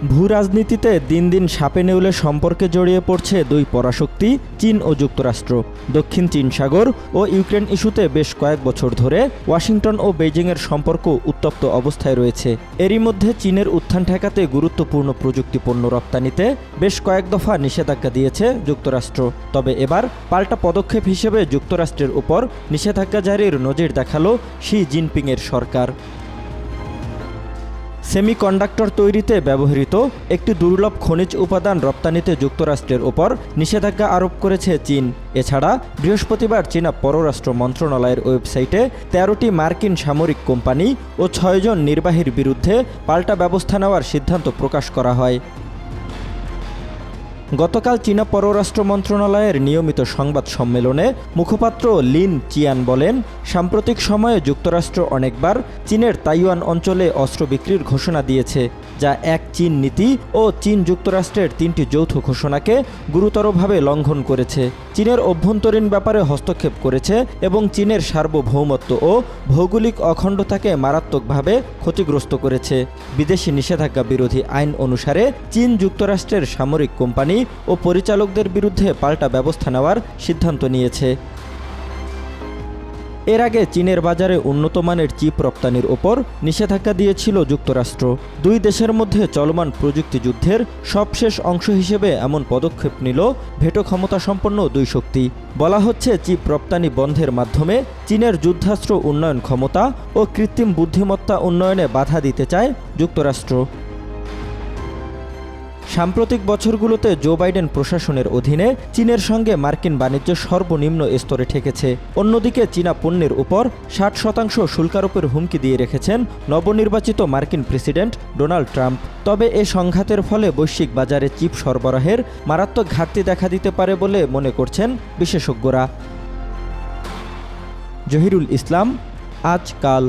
ভূ রাজনীতিতে দিন দিন সাপে নেউলে সম্পর্কে জড়িয়ে পড়ছে দুই পরাশক্তি চীন ও যুক্তরাষ্ট্র। দক্ষিণ চীন সাগর ও ইউক্রেন ইস্যুতে বেশ কয়েক বছর ধরে ওয়াশিংটন ও বেইজিংয়ের সম্পর্ক উত্তপ্ত অবস্থায় রয়েছে। এরই মধ্যে চীনের উত্থান ঠেকাতে গুরুত্বপূর্ণ প্রযুক্তি পণ্য রপ্তানিতে বেশ কয়েক দফা নিষেধাজ্ঞা দিয়েছে যুক্তরাষ্ট্র। তবে এবার পাল্টা পদক্ষেপ হিসেবে যুক্তরাষ্ট্রের উপর নিষেধাজ্ঞা জারির নজির দেখালো শি জিনপিংয়ের সরকার। সেমিকন্ডাক্টর তৈরিতে ব্যবহৃত একটি দুর্লভ খনিজ উপাদান রপ্তানিতে যুক্তরাষ্ট্রের ওপর নিষেধাজ্ঞা আরোপ করেছে চীন। এছাড়া বৃহস্পতিবার চীনা পররাষ্ট্র মন্ত্রণালয়ের ওয়েবসাইটে ১৩টি মার্কিন সামরিক কোম্পানি ও ৬ জন নির্বাহীর বিরুদ্ধে পাল্টা ব্যবস্থা নেওয়ার সিদ্ধান্ত প্রকাশ করা হয়। গতকাল চীনা পররাষ্ট্র মন্ত্রণালয়ের নিয়মিত সংবাদ সম্মেলনে মুখপাত্র লিন চিয়ান বলেন, সাম্প্রতিক সময়ে যুক্তরাষ্ট্র অনেকবার চীনের তাইওয়ান অঞ্চলে অস্ত্র বিক্রির ঘোষণা দিয়েছে, যা এক চীন নীতি ও চীন যুক্তরাষ্ট্রের ৩টি যৌথ ঘোষণাকে গুরুতরভাবে লঙ্ঘন করেছে। চীনের অভ্যন্তরীণ ব্যাপারে হস্তক্ষেপ করেছে এবং চীনের সার্বভৌমত্ব ও ভৌগোলিক অখণ্ডতাকে মারাত্মকভাবে ক্ষতিগ্রস্ত করেছে। বিদেশি নিষেধাজ্ঞা বিরোধী আইন অনুসারে চীন যুক্তরাষ্ট্রের সামরিক কোম্পানি ও পরিচালকদের বিরুদ্ধে পাল্টা ব্যবস্থা নেওয়ার সিদ্ধান্ত নিয়েছে। এর আগে চীনের বাজারে উন্নত মানের চিপ রপ্তানির ওপর নিষেধাজ্ঞা দিয়েছিল যুক্তরাষ্ট্র। দুই দেশের মধ্যে চলমান প্রযুক্তি যুদ্ধের সবশেষ অংশ হিসেবে এমন পদক্ষেপ নিল ভেটো ক্ষমতাসম্পন্ন দুই শক্তি। বলা হচ্ছে, চিপ রপ্তানি বন্ধের মাধ্যমে চীনের যুদ্ধাস্ত্র উন্নয়ন ক্ষমতা ও কৃত্রিম বুদ্ধিমত্তা উন্নয়নে বাধা দিতে চায় যুক্তরাষ্ট্র। সাম্প্রতিক বছরগুলোতে জো বাইডেন প্রশাসনের অধীনে চীনের সঙ্গে মার্কিন বাণিজ্য সর্বনিম্ন স্তরে ঠেকেছে। অন্যদিকে চীনা পণ্যের উপর ৬০% শুল্কারোপের হুমকি দিয়ে রেখেছেন নবনির্বাচিত মার্কিন প্রেসিডেন্ট ডোনাল্ড ট্রাম্প। তবে এ সংঘাতের ফলে বৈশ্বিক বাজারে চিপ সরবরাহের মারাত্মক ঘাটতি দেখা দিতে পারে বলে মনে করছেন বিশেষজ্ঞরা। জহিরুল ইসলাম, আজকাল।